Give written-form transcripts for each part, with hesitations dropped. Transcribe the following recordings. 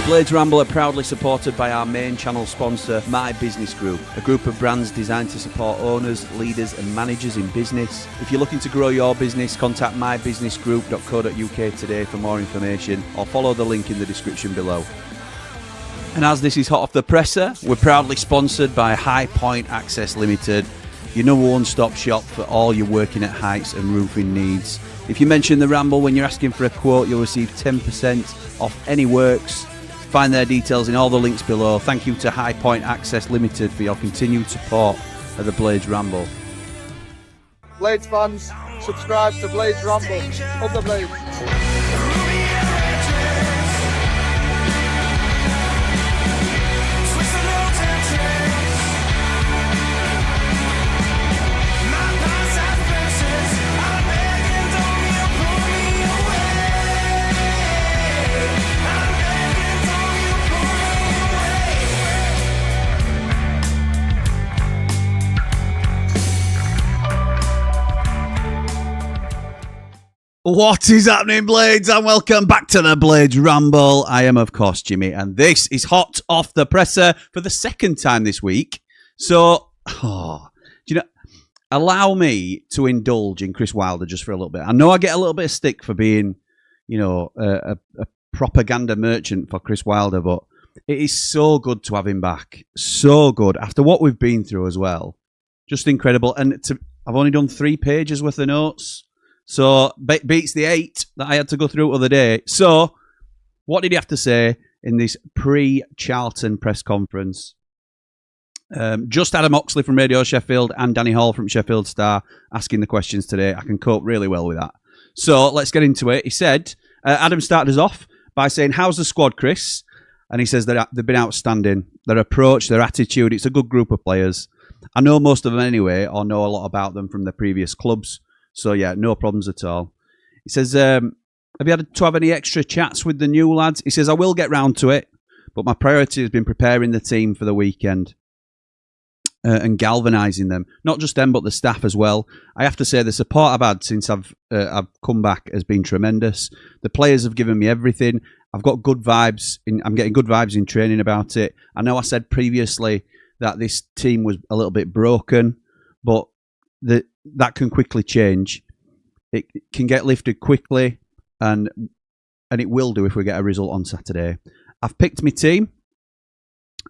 Blades Ramble are proudly supported by our main channel sponsor, My Business Group, a group of brands designed to support owners, leaders and managers in business. If you're looking to grow your business, contact mybusinessgroup.co.uk today for more information or follow the link in the description below. And as this is hot off the presser, we're proudly sponsored by High Point Access Limited, your number one-stop shop for all your working at heights and roofing needs. If you mention the Ramble when you're asking for a quote, you'll receive 10% off any works. Find their details in all the links below. Thank you to High Point Access Limited for your continued support of the Blades Ramble. Blades fans, subscribe to Blades Ramble. Up the Blades. What is happening, Blades? And welcome back to the Blades Ramble. I am, of course, Jimmy, and this is hot off the presser for the second time this week. So, allow me to indulge in Chris Wilder just for a little bit. I know I get a little bit of stick for being, a propaganda merchant for Chris Wilder, but it is so good to have him back. So good. After what we've been through as well. Just incredible. And I've only done 3 pages worth of notes. So, beats the 8 that I had to go through the other day. So, what did he have to say in this pre-Charlton press conference? Just Adam Oxley from Radio Sheffield and Danny Hall from Sheffield Star asking the questions today. I can cope really well with that. So, let's get into it. He said, Adam started us off by saying, how's the squad, Chris? And he says that they've been outstanding. Their approach, their attitude, it's a good group of players. I know most of them anyway, or know a lot about them from their previous clubs. So, yeah, no problems at all. He says, have you had to have any extra chats with the new lads? He says, I will get round to it, but my priority has been preparing the team for the weekend and galvanising them. Not just them, but the staff as well. I have to say, the support I've had since I've come back has been tremendous. The players have given me everything. I've got good vibes. I'm getting good vibes in training about it. I know I said previously that this team was a little bit broken, but that can quickly change. It can get lifted quickly, and it will do if we get a result on Saturday. I've picked my team.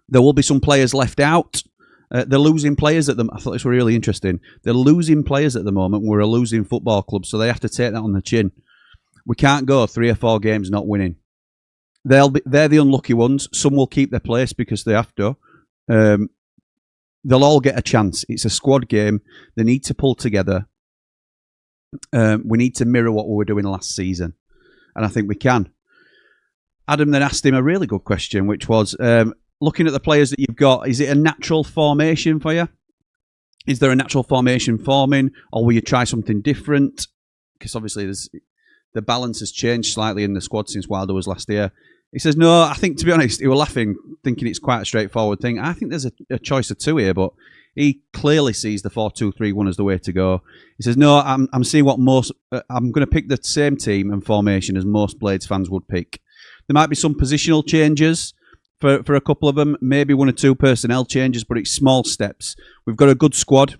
There will be some players left out. They're losing players at them. I thought this was really interesting. They're losing players at the moment. We're a losing football club, so they have to take that on the chin. We can't go 3 or 4 games not winning. They're the unlucky ones. Some will keep their place because they have to. They'll all get a chance. It's a squad game. They need to pull together. We need to mirror what we were doing last season. And I think we can. Adam then asked him a really good question, which was, looking at the players that you've got, is it a natural formation for you? Is there a natural formation forming? Or will you try something different? Because obviously the balance has changed slightly in the squad since Wilder was last year. He says, no, I think, to be honest, he was laughing, thinking it's quite a straightforward thing. I think there's a choice of 2 here, but he clearly sees the 4-2-3-1 as the way to go. He says, no, I'm seeing what I'm going to pick the same team and formation as most Blades fans would pick. There might be some positional changes for a couple of them, maybe 1 or 2 personnel changes, but it's small steps. We've got a good squad.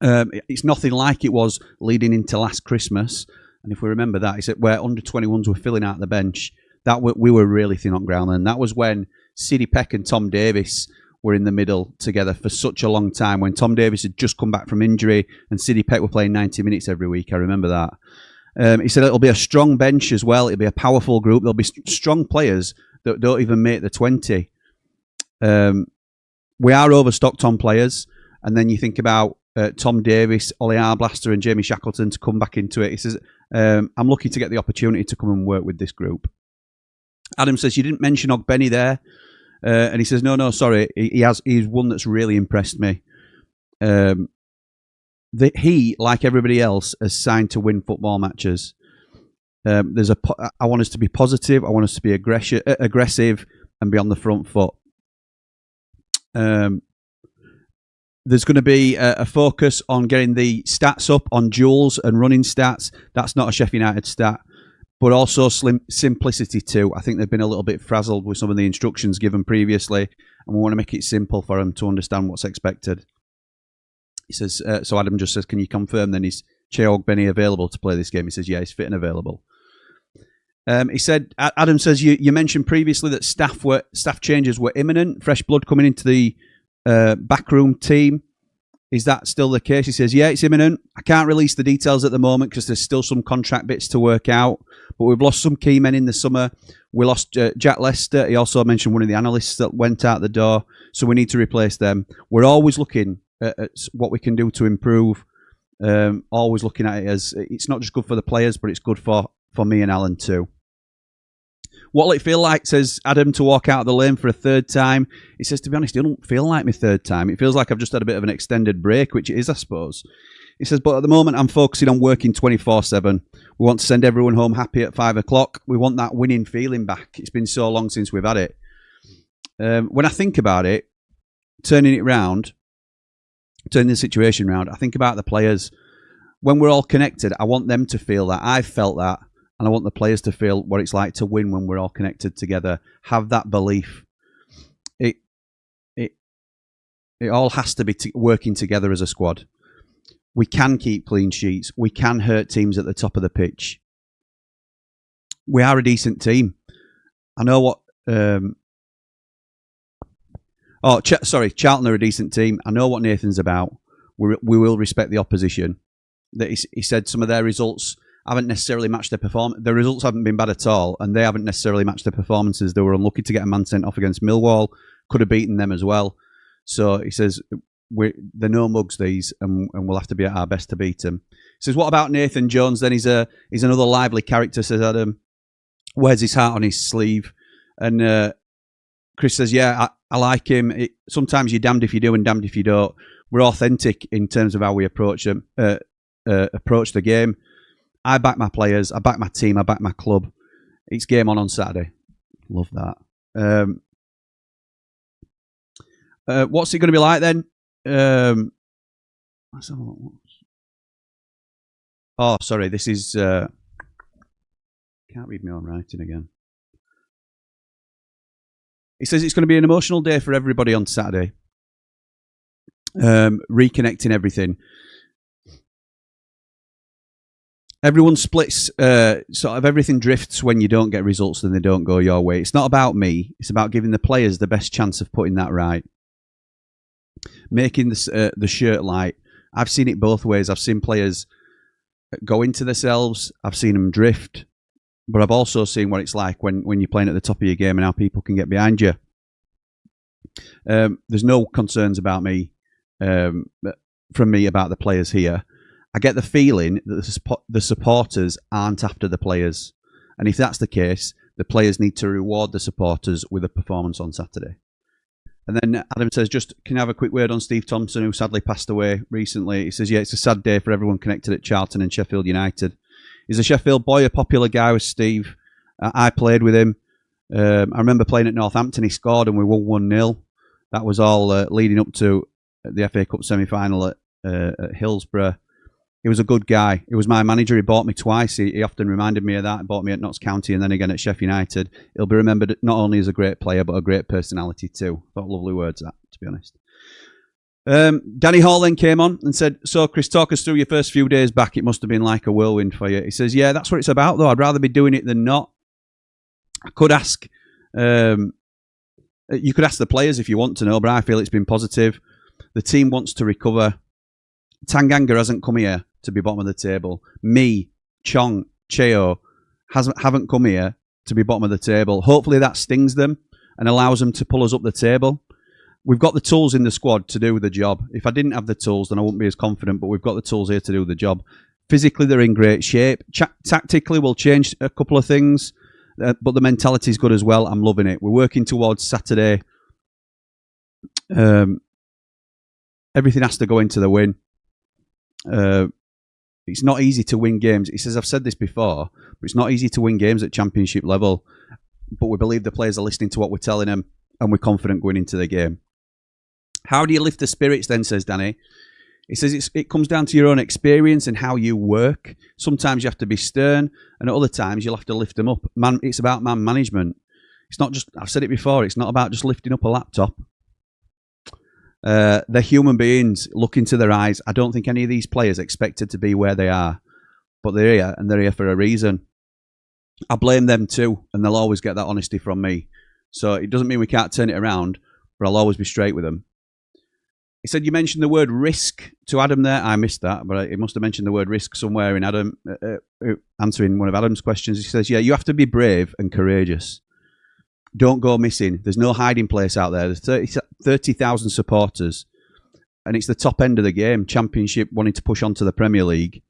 It's nothing like it was leading into last Christmas. And if we remember that, he said, where under-21s were filling out the bench, that we were really thin on ground. And that was when Sidney Peck and Tom Davies were in the middle together for such a long time, when Tom Davies had just come back from injury and Sidney Peck were playing 90 minutes every week. I remember that. He said it'll be a strong bench as well. It'll be a powerful group. There'll be strong players that don't even make the 20. We are overstocked on players. And then you think about Tom Davies, Ollie Arblaster and Jamie Shackleton to come back into it. He says, I'm lucky to get the opportunity to come and work with this group. Adam says, you didn't mention Ogbenny there. And he says, no, sorry. He's one that's really impressed me. He, like everybody else, has signed to win football matches. I want us to be positive. I want us to be aggressive and be on the front foot. There's going to be a focus on getting the stats up on duels and running stats. That's not a Sheffield United stat. but also simplicity too. I think they've been a little bit frazzled with some of the instructions given previously, and we want to make it simple for them to understand what's expected. He says, so Adam just says, can you confirm then is Che Ogbeni available to play this game? He says, yeah, he's fit and available. He said, Adam says, you mentioned previously that staff changes were imminent, fresh blood coming into the backroom team. Is that still the case? He says, yeah, it's imminent. I can't release the details at the moment because there's still some contract bits to work out, but we've lost some key men in the summer. We lost Jack Lester. He also mentioned one of the analysts that went out the door, so we need to replace them. We're always looking at what we can do to improve, always looking at it as it's not just good for the players, but it's good for me and Alan too. What'll it feel like, says Adam, to walk out of the lane for a third time? He says, to be honest, it don't feel like my third time. It feels like I've just had a bit of an extended break, which it is, I suppose. He says, but at the moment, I'm focusing on working 24/7. We want to send everyone home happy at 5 o'clock. We want that winning feeling back. It's been so long since we've had it. When I think about it, turning the situation around, I think about the players. When we're all connected, I want them to feel that. I've felt that. And I want the players to feel what it's like to win when we're all connected together. Have that belief. It all has to be working together as a squad. We can keep clean sheets. We can hurt teams at the top of the pitch. We are a decent team. I know what... Charlton are a decent team. I know what Nathan's about. We will respect the opposition. That he said some of their results haven't necessarily matched their performance. The results haven't been bad at all, and they haven't necessarily matched their performances. They were unlucky to get a man sent off against Millwall. Could have beaten them as well. So he says, they're no mugs, these, and we'll have to be at our best to beat them. He says, what about Nathan Jones? Then he's another lively character, says Adam. Wears his heart on his sleeve. And Chris says, yeah, I like him. Sometimes you're damned if you do and damned if you don't. We're authentic in terms of how we approach the game. I back my players, I back my team, I back my club. It's game on Saturday. Love that. What's it going to be like then? Oh, sorry, this is... can't read my own writing again. He says it's going to be an emotional day for everybody on Saturday. Reconnecting everything. Everyone splits, sort of everything drifts when you don't get results and they don't go your way. It's not about me. It's about giving the players the best chance of putting that right. Making the shirt light. I've seen it both ways. I've seen players go into themselves. I've seen them drift. But I've also seen what it's like when you're playing at the top of your game and how people can get behind you. There's no concerns about me, from me about the players here. I get the feeling that the supporters aren't after the players. And if that's the case, the players need to reward the supporters with a performance on Saturday. And then Adam says, can I have a quick word on Steve Thompson, who sadly passed away recently? He says, yeah, it's a sad day for everyone connected at Charlton and Sheffield United. He's a Sheffield boy, a popular guy with Steve. I played with him. I remember playing at Northampton. He scored and we won 1-0. That was all leading up to the FA Cup semi-final at Hillsborough. He was a good guy. He was my manager. He bought me twice. He often reminded me of that. He bought me at Notts County and then again at Sheffield United. He'll be remembered not only as a great player, but a great personality too. Thought lovely words, that, to be honest. Danny Hall then came on and said, so Chris, talk us through your first few days back. It must have been like a whirlwind for you. He says, yeah, that's what it's about though. I'd rather be doing it than not. I could ask, you could ask the players if you want to know, but I feel it's been positive. The team wants to recover. Tanganga hasn't come here to be bottom of the table. Me, Chong, Cheo haven't come here to be bottom of the table. Hopefully that stings them and allows them to pull us up the table. We've got the tools in the squad to do the job. If I didn't have the tools, then I wouldn't be as confident, but we've got the tools here to do the job. Physically, they're in great shape. Tactically, we'll change a couple of things, but the mentality is good as well. I'm loving it. We're working towards Saturday. Everything has to go into the win. It's not easy to win games. He says, I've said this before, but it's not easy to win games at championship level. But we believe the players are listening to what we're telling them, and we're confident going into the game. How do you lift the spirits then, says Danny? He says it comes down to your own experience and how you work. Sometimes you have to be stern, and at other times you'll have to lift them up. It's about man management. It's not just, I've said it before, it's not about just lifting up a laptop. They're human beings. Look into their eyes. I don't think any of these players expected to be where they are, but they're here, and they're here for a reason. I blame them too, and they'll always get that honesty from me. So it doesn't mean we can't turn it around, but I'll always be straight with them. He said you mentioned the word risk to Adam there. I missed that, but he must have mentioned the word risk somewhere in Adam answering one of Adam's questions. He says, yeah, you have to be brave and courageous. Don't go missing. There's no hiding place out there. There's 30,000 supporters, and it's the top end of the game, Championship, wanting to push on to the Premier League,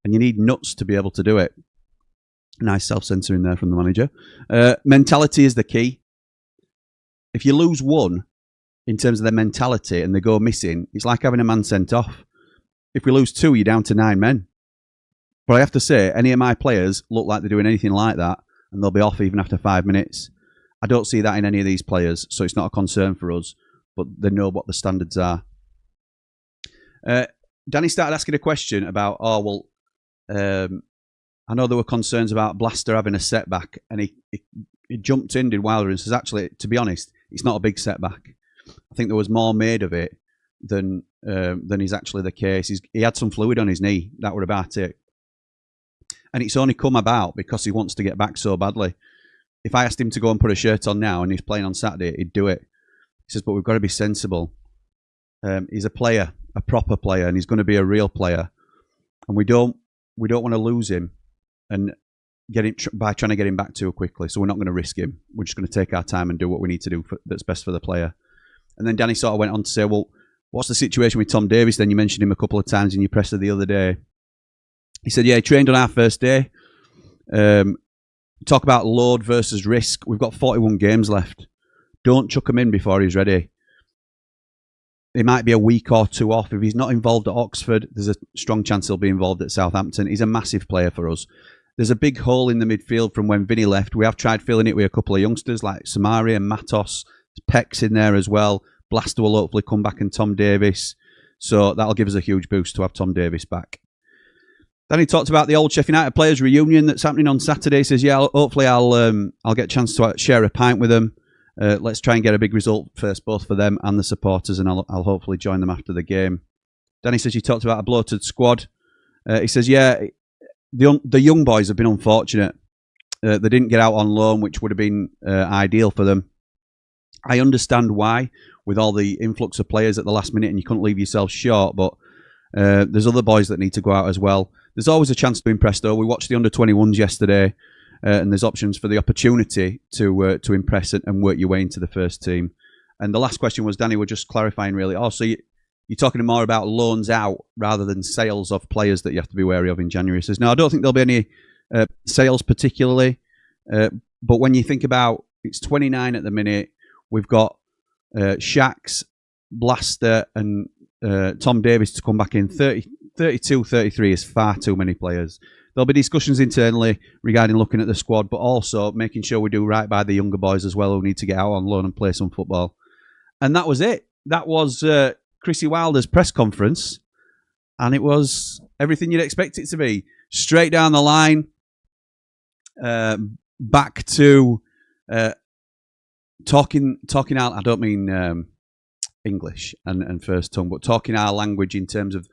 and you need nuts to be able to do it. Nice self-censoring there from the manager. Mentality is the key. If you lose one, in terms of their mentality, and they go missing, it's like having a man sent off. If we lose 2, you're down to 9 men. But I have to say, any of my players look like they're doing anything like that, and they'll be off even after 5 minutes. I don't see that in any of these players, so it's not a concern for us, but they know what the standards are. Danny started asking a question about, I know there were concerns about Blaster having a setback, and he jumped in, did Wilder, and says, actually, to be honest, it's not a big setback. I think there was more made of it than is actually the case. He had some fluid on his knee. That were about it. And it's only come about because he wants to get back so badly. If I asked him to go and put a shirt on now and he's playing on Saturday, he'd do it. He says, but we've got to be sensible. He's a player, a proper player, and he's going to be a real player. And we don't want to lose him and get him by trying to get him back too quickly. So we're not going to risk him. We're just going to take our time and do what we need to do that's best for the player. And then Danny sort of went on to say, well, what's the situation with Tom Davies then? You mentioned him a couple of times in your presser the other day. He said, yeah, he trained on our first day. Talk about load versus risk. We've got 41 games left. Don't chuck him in before he's ready. It might be a week or 2 off. If he's not involved at Oxford, there's a strong chance he'll be involved at Southampton. He's a massive player for us. There's a big hole in the midfield from when Vinny left. We have tried filling it with a couple of youngsters like Samari and Matos. Peck's in there as well. Blaster will hopefully come back, and Tom Davies. So that'll give us a huge boost to have Tom Davies back. Then he talked about the old Sheffield United players reunion that's happening on Saturday. He says, yeah, hopefully I'll get a chance to share a pint with them. Let's try and get a big result first, both for them and the supporters, and I'll hopefully join them after the game. Danny says, you talked about a bloated squad. He says, yeah, the young boys have been unfortunate. They didn't get out on loan, which would have been ideal for them. I understand why, with all the influx of players at the last minute, and you couldn't leave yourself short, but there's other boys that need to go out as well. There's always a chance to impress, though. We watched the under-21s yesterday, and there's options for the opportunity to impress and work your way into the first team. And the last question was, Danny, we're just clarifying, really. Oh, so you're talking more about loans out rather than sales of players that you have to be wary of in January. He says, no, I don't think there'll be any sales particularly, but when you think about, it's 29 at the minute. We've got Shax, Blaster, and Tom Davies to come back in. 32, 33 is far too many players. There'll be discussions internally regarding looking at the squad, but also making sure we do right by the younger boys as well who need to get out on loan and play some football. And that was it. That was Chrissy Wilder's press conference, and it was everything you'd expect it to be. Straight down the line, back to... Talking out, I don't mean English and first tongue, but talking our language in terms of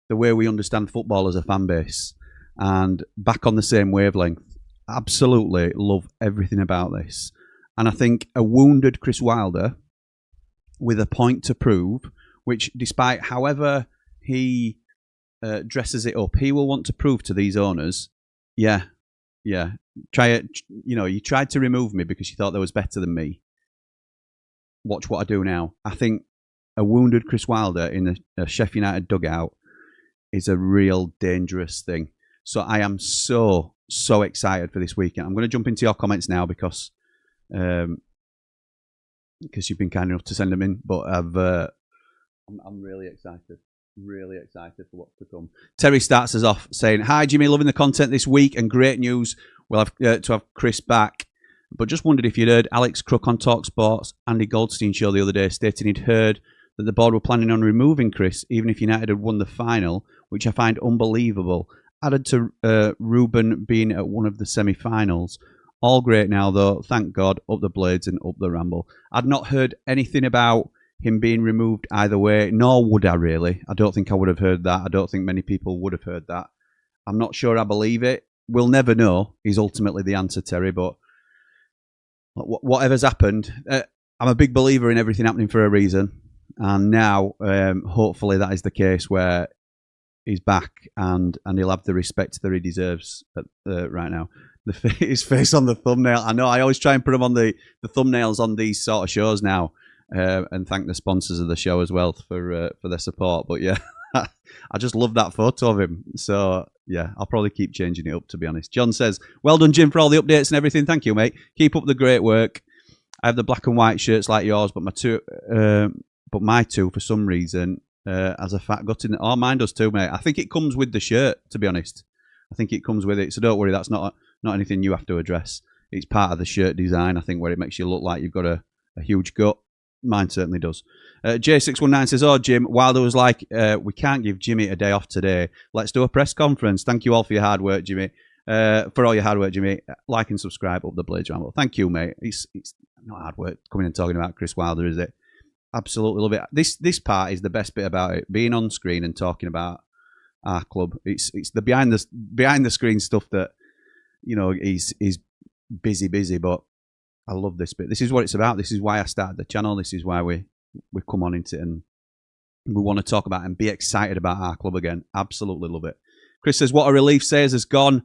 the way we understand football as a fan base, and back on the same wavelength. Absolutely love everything about this. And I think a wounded Chris Wilder with a point to prove, which despite however he dresses it up, he will want to prove to these owners, yeah, try it. You know, you tried to remove me because you thought there was better than me. Watch what I do now. I think a wounded Chris Wilder in a Sheffield United dugout is a real dangerous thing. So I am so excited for this weekend. I'm going to jump into your comments now because you've been kind enough to send them in. But I'm really excited. Really excited for what's to come. Terry starts us off saying, hi Jimmy, loving the content this week and great news. We'll have to have Chris back. But just wondered if you'd heard Alex Crook on TalkSport's Andy Goldstein show the other day stating he'd heard that the board were planning on removing Chris, even if United had won the final, which I find unbelievable. Added to Ruben being at one of the semi-finals. All great now, though. Thank God. Up the Blades and up the Ramble. I'd not heard anything about him being removed either way, nor would I really. I don't think I would have heard that. I don't think many people would have heard that. I'm not sure I believe it. We'll never know is ultimately the answer, Terry, but whatever's happened, I'm a big believer in everything happening for a reason. And now, hopefully that is the case where he's back and he'll have the respect that he deserves right now. His face on the thumbnail. I know, I always try and put him on the thumbnails on these sort of shows now. And thank the sponsors of the show as well for their support. But yeah, I just love that photo of him. So yeah, I'll probably keep changing it up, to be honest. John says, well done, Jim, for all the updates and everything. Thank you, mate. Keep up the great work. I have the black and white shirts like yours, but my two, for some reason, as a fat gut in it. Oh, mine does too, mate. I think it comes with the shirt, to be honest. I think it comes with it. So don't worry, that's not anything you have to address. It's part of the shirt design, I think, where it makes you look like you've got a huge gut. Mine certainly does. J619 says, oh, Jim, Wilder was like, we can't give Jimmy a day off today. Let's do a press conference. Thank you all for your hard work, Jimmy. For all your hard work, Jimmy. Like and subscribe, up the Blades Ramble. Thank you, mate. It's not hard work coming and talking about Chris Wilder, is it? Absolutely love it. This part is the best bit about it. Being on screen and talking about our club. It's the behind the screen stuff that, you know, is busy, but I love this bit. This is what it's about. This is why I started the channel. This is why we come on into it and we want to talk about and be excited about our club again. Absolutely love it. Chris says, what a relief. Sayers has gone.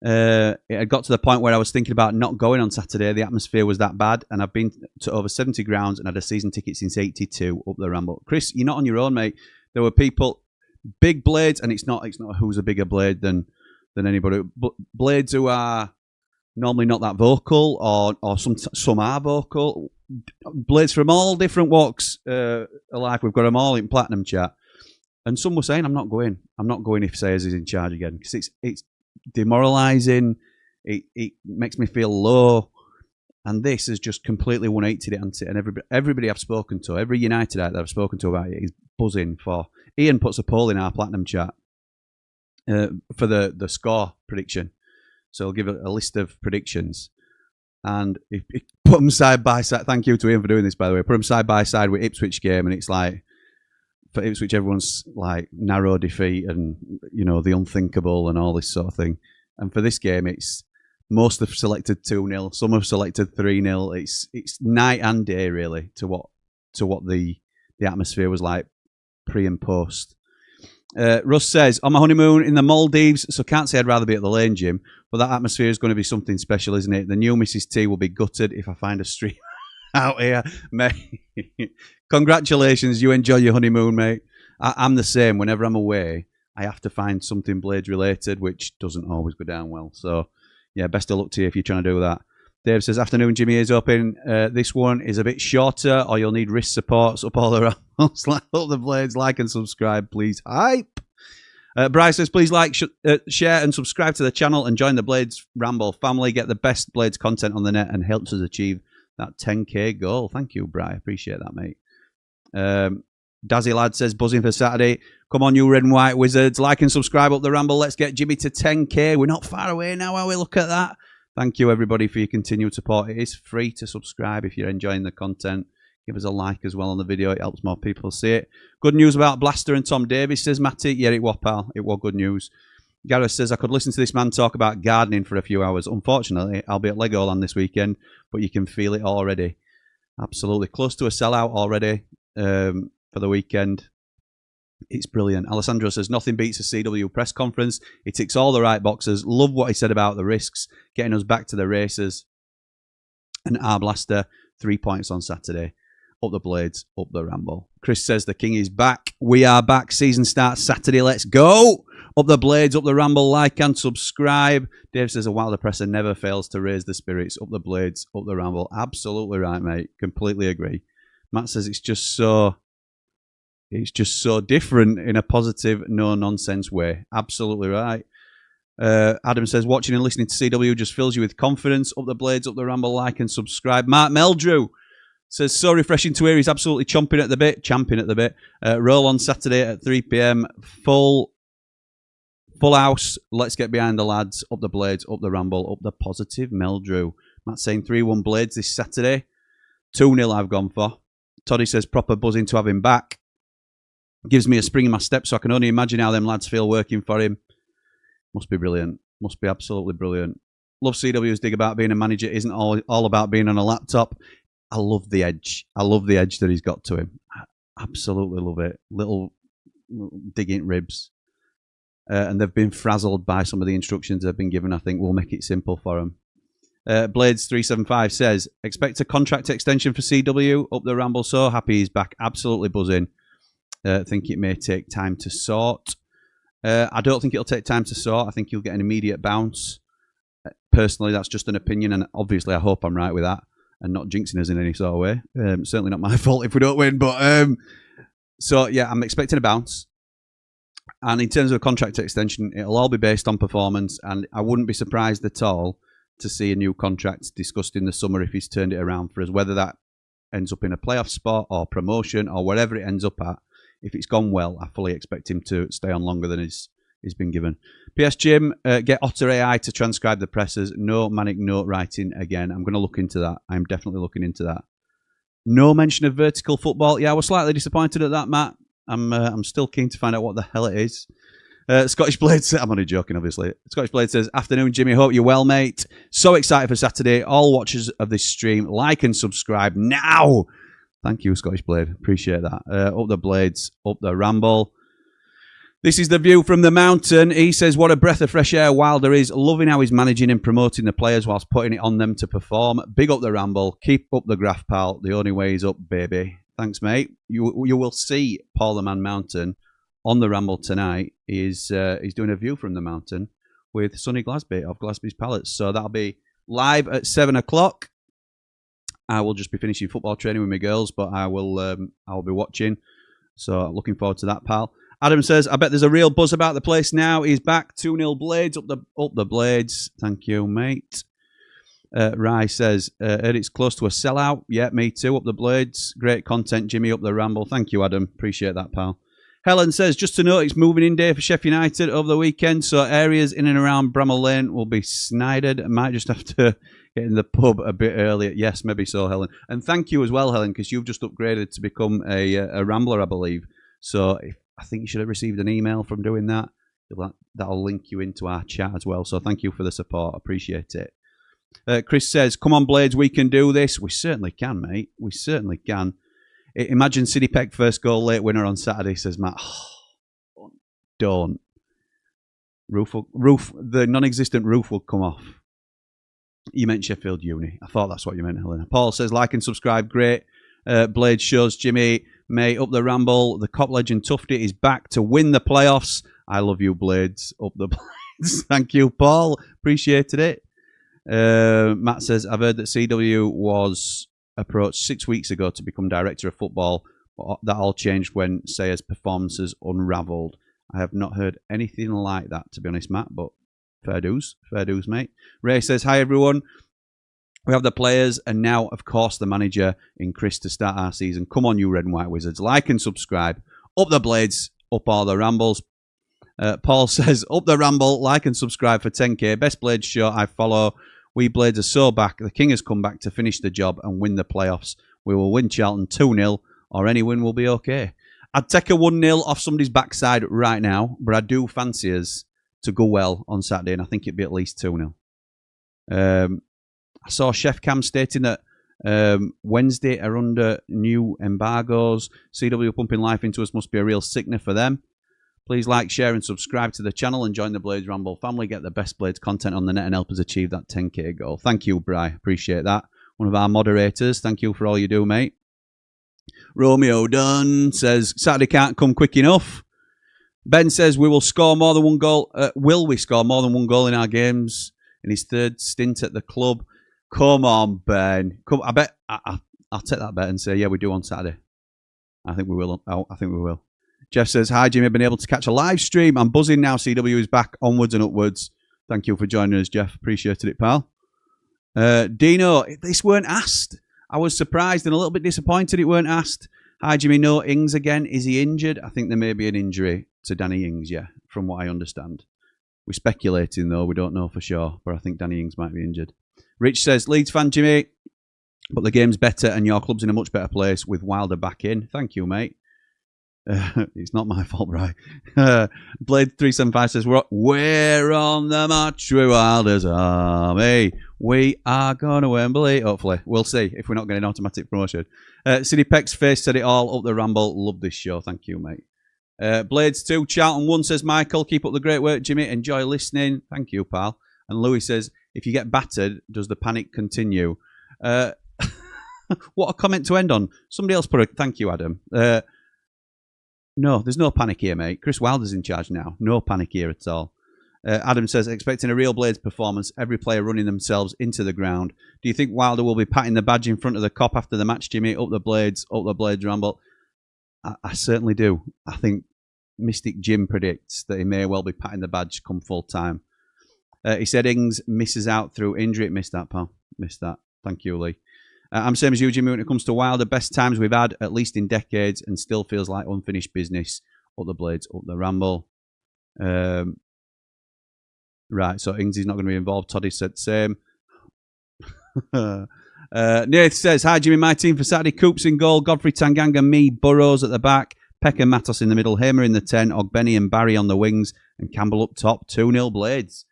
It had got to the point where I was thinking about not going on Saturday. The atmosphere was that bad, and I've been to over 70 grounds and had a season ticket since 82 up the Ramble. Chris, you're not on your own, mate. There were people, big blades, and it's not who's a bigger blade than anybody. But blades who are normally not that vocal, or some are vocal. Blades from all different walks of life. We've got them all in Platinum chat, and some were saying, "I'm not going. I'm not going if Sayers is in charge again, because it's demoralising. It makes me feel low." And this has just completely 180'd it, hasn't it? And everybody I've spoken to, every United out that I've spoken to about it is buzzing for. Ian puts a poll in our Platinum chat for the score prediction. So I'll give a list of predictions. And if put them side by side, thank you to Ian for doing this, by the way. Put them side by side with Ipswich game, and it's like, for Ipswich, everyone's like narrow defeat and, you know, the unthinkable and all this sort of thing. And for this game, it's most have selected 2-0, some have selected 3-0. It's night and day really to what the atmosphere was like pre and post. Russ says, on my honeymoon in the Maldives, so can't say I'd rather be at the Lane Gym, but that atmosphere is going to be something special, isn't it? The new Mrs. T will be gutted if I find a stream out here, mate. Congratulations, you enjoy your honeymoon, mate. I'm the same. Whenever I'm away, I have to find something Blades related, which doesn't always go down well. So, yeah, best of luck to you if you're trying to do that. Dave says, afternoon, Jimmy is open. This one is a bit shorter, or you'll need wrist supports up all around. Up the Blades, like and subscribe, please. Hype. Bryce says, please like, share and subscribe to the channel and join the Blades Ramble family. Get the best Blades content on the net and helps us achieve that 10k goal. Thank you, Bry. Appreciate that, mate. Dazzy Lad says, buzzing for Saturday. Come on, you red and white wizards. Like and subscribe up the Ramble. Let's get Jimmy to 10k. We're not far away now, are we? Look at that. Thank you, everybody, for your continued support. It is free to subscribe if you're enjoying the content. Give us a like as well on the video. It helps more people see it. Good news about Blaster and Tom Davies, says Matty. Yeah, it was, pal. It was good news. Gareth says, I could listen to this man talk about gardening for a few hours. Unfortunately, I'll be at Legoland this weekend, but you can feel it already. Absolutely. Close to a sellout already for the weekend. It's brilliant. Alessandro says, nothing beats a CW press conference. He ticks all the right boxes. Love what he said about the risks, getting us back to the races. And our Blaster, 3 points on Saturday. Up the Blades, up the Ramble. Chris says the King is back. We are back. Season starts Saturday. Let's go. Up the Blades, up the Ramble. Like and subscribe. Dave says a Wilder presser never fails to raise the spirits. Up the Blades, up the Ramble. Absolutely right, mate. Completely agree. Matt says it's just so different in a positive, no-nonsense way. Absolutely right. Adam says, watching and listening to CW just fills you with confidence. Up the Blades, up the Ramble. Like and subscribe. Mark Meldrew. Says, so refreshing to hear. He's absolutely champing at the bit. Roll on Saturday at 3 p.m. Full house. Let's get behind the lads. Up the Blades, up the Ramble, up the positive. Meldrew. Matt saying 3-1 Blades this Saturday. 2-0 I've gone for. Toddy says, proper buzzing to have him back. Gives me a spring in my step, so I can only imagine how them lads feel working for him. Must be brilliant. Must be absolutely brilliant. Love CW's dig about being a manager. Isn't all about being on a laptop. I love the edge. I love the edge that he's got to him. I absolutely love it. Little digging ribs. And they've been frazzled by some of the instructions they've been given. I think we'll make it simple for them. Blades375 says, expect a contract extension for CW. Up the Ramble. So happy he's back. Absolutely buzzing. Think it may take time to sort. I don't think it'll take time to sort. I think he'll get an immediate bounce. Personally, that's just an opinion. And obviously, I hope I'm right with that. And not jinxing us in any sort of way. Certainly not my fault if we don't win. But so, yeah, I'm expecting a bounce. And in terms of a contract extension, it'll all be based on performance. And I wouldn't be surprised at all to see a new contract discussed in the summer if he's turned it around for us. Whether that ends up in a playoff spot or promotion or wherever it ends up at. If it's gone well, I fully expect him to stay on longer than he's been given. PS Jim, get Otter AI to transcribe the presses. No manic note writing again. I'm going to look into that. I'm definitely looking into that. No mention of vertical football. Yeah, I was slightly disappointed at that, Matt. I'm still keen to find out what the hell it is. Scottish Blade says, I'm only joking, obviously. Scottish Blade says, afternoon, Jimmy. Hope you're well, mate. So excited for Saturday. All watchers of this stream, like and subscribe now. Thank you, Scottish Blade. Appreciate that. Up the Blades, up the Ramble. This is the view from the mountain. He says, what a breath of fresh air Wilder is. Loving how he's managing and promoting the players whilst putting it on them to perform. Big up the Ramble. Keep up the graph, pal. The only way is up, baby. Thanks, mate. You will see Paul the Man Mountain on the Ramble tonight. He's doing a view from the mountain with Sonny Glasby of Glasby's Pallets. So that'll be live at 7 o'clock. I will just be finishing football training with my girls, but I will be watching. So looking forward to that, pal. Adam says, I bet there's a real buzz about the place now. He's back. 2-0 Blades. Up the Blades. Thank you, mate. Rye says, it's close to a sellout. Yeah, me too. Up the Blades. Great content, Jimmy. Up the Ramble. Thank you, Adam. Appreciate that, pal. Helen says, just to note, it's moving in day for Sheffield United over the weekend, so areas in and around Bramall Lane will be snidered. I might just have to get in the pub a bit earlier. Yes, maybe so, Helen. And thank you as well, Helen, because you've just upgraded to become a Rambler, I believe. So I think you should have received an email from doing that. That'll link you into our chat as well. So thank you for the support. Appreciate it. Chris says, come on, Blades, we can do this. We certainly can, mate. We certainly can. Imagine City Peck first goal, late winner on Saturday, says Matt. Oh, don't. The non-existent roof will come off. You meant Sheffield Uni. I thought that's what you meant, Helena. Paul says, like and subscribe. Great. Blade shows Jimmy. May up the Ramble. The Cop legend Tufty is back to win the playoffs. I love you, Blades. Up the Blades. Thank you, Paul. Appreciated it. Matt says, I've heard that CW was approached 6 weeks ago to become director of football. That all changed when Sayer's performances unravelled. I have not heard anything like that, to be honest, Matt, but fair dues, mate. Ray says, hi, everyone. We have the players and now, of course, the manager in Chris to start our season. Come on, you Red and White Wizards. Like and subscribe. Up the Blades, up all the Rambles. Paul says, up the Ramble, like and subscribe for 10k. Best Blades show I follow. We Blades are so back. The King has come back to finish the job and win the playoffs. We will win Charlton 2-0, or any win will be okay. I'd take a 1-0 off somebody's backside right now, but I do fancy us to go well on Saturday, and I think it'd be at least 2-0. I saw Chef Cam stating that Wednesday are under new embargoes. CW pumping life into us must be a real sickener for them. Please like, share and subscribe to the channel and join the Blades Ramble family. Get the best Blades content on the net and help us achieve that 10k goal. Thank you, Bri. Appreciate that. One of our moderators. Thank you for all you do, mate. Romeo Dunn says, Saturday can't come quick enough. Ben says, we will score more than one goal. Will we score more than one goal in our games in his third stint at the club? Come on, Ben. Come. I bet I'll take that bet and say, yeah, we do on Saturday. I think we will. I think we will. Jeff says, hi, Jimmy. I've been able to catch a live stream. I'm buzzing now. CW is back onwards and upwards. Thank you for joining us, Jeff. Appreciated it, pal. Dino, this weren't asked. I was surprised and a little bit disappointed it weren't asked. Hi, Jimmy. No, Ings again. Is he injured? I think there may be an injury to Danny Ings, yeah, from what I understand. We're speculating, though. We don't know for sure, but I think Danny Ings might be injured. Rich says, Leeds fan, Jimmy, but the game's better and your club's in a much better place with Wilder back in. Thank you, mate. It's not my fault, right? Blade375 says, we're on the march with Wilder's army. We are going to Wembley, hopefully. We'll see if we're not getting automatic promotion. City Peck's face said it all. Up the Ramble. Love this show. Thank you, mate. Blades2, Charlton 1 says, Michael, keep up the great work, Jimmy. Enjoy listening. Thank you, pal. And Louis says, if you get battered, does the panic continue? What a comment to end on. Somebody else put a thank you, Adam. No, there's no panic here, mate. Chris Wilder's in charge now. No panic here at all. Adam says, expecting a real Blades performance, every player running themselves into the ground. Do you think Wilder will be patting the badge in front of the cop after the match, Jimmy? Up the Blades, Ramble. I certainly do. I think Mystic Jim predicts that he may well be patting the badge come full time. He said Ings misses out through injury. Missed that, pal. Missed that. Thank you, Lee. I'm same as you, Jimmy, when it comes to Wilder. Best times we've had, at least in decades, and still feels like unfinished business. Up the Blades, up the Ramble. Right, so Ings is not going to be involved. Toddy said the same. Nath says, hi, Jimmy, my team for Saturday. Coops in goal, Godfrey Tanganga, me, Burrows at the back, Peck and Matos in the middle, Hamer in the 10, Ogbenny and Barry on the wings, and Campbell up top. 2-0 Blades.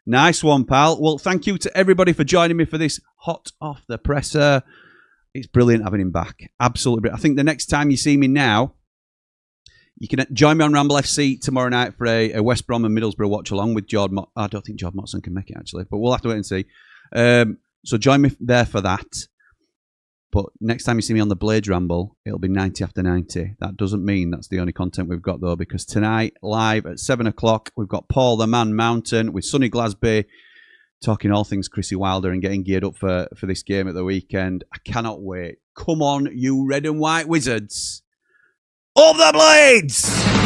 Nice one, pal. Well, thank you to everybody for joining me for this hot off the presser. It's brilliant having him back. Absolutely brilliant. I think the next time you see me now, you can join me on Ramble FC tomorrow night for a West Brom and Middlesbrough watch along with Jord. I don't think Jord Motson can make it, actually, but we'll have to wait and see. So join me there for that. But next time you see me on the Blades Ramble, it'll be 90 after 90. That doesn't mean that's the only content we've got, though, because tonight, live at 7 o'clock, we've got Paul the Man Mountain with Sonny Glasby talking all things Chrissy Wilder and getting geared up for this game at the weekend. I cannot wait. Come on, you red and white wizards. Up the Blades!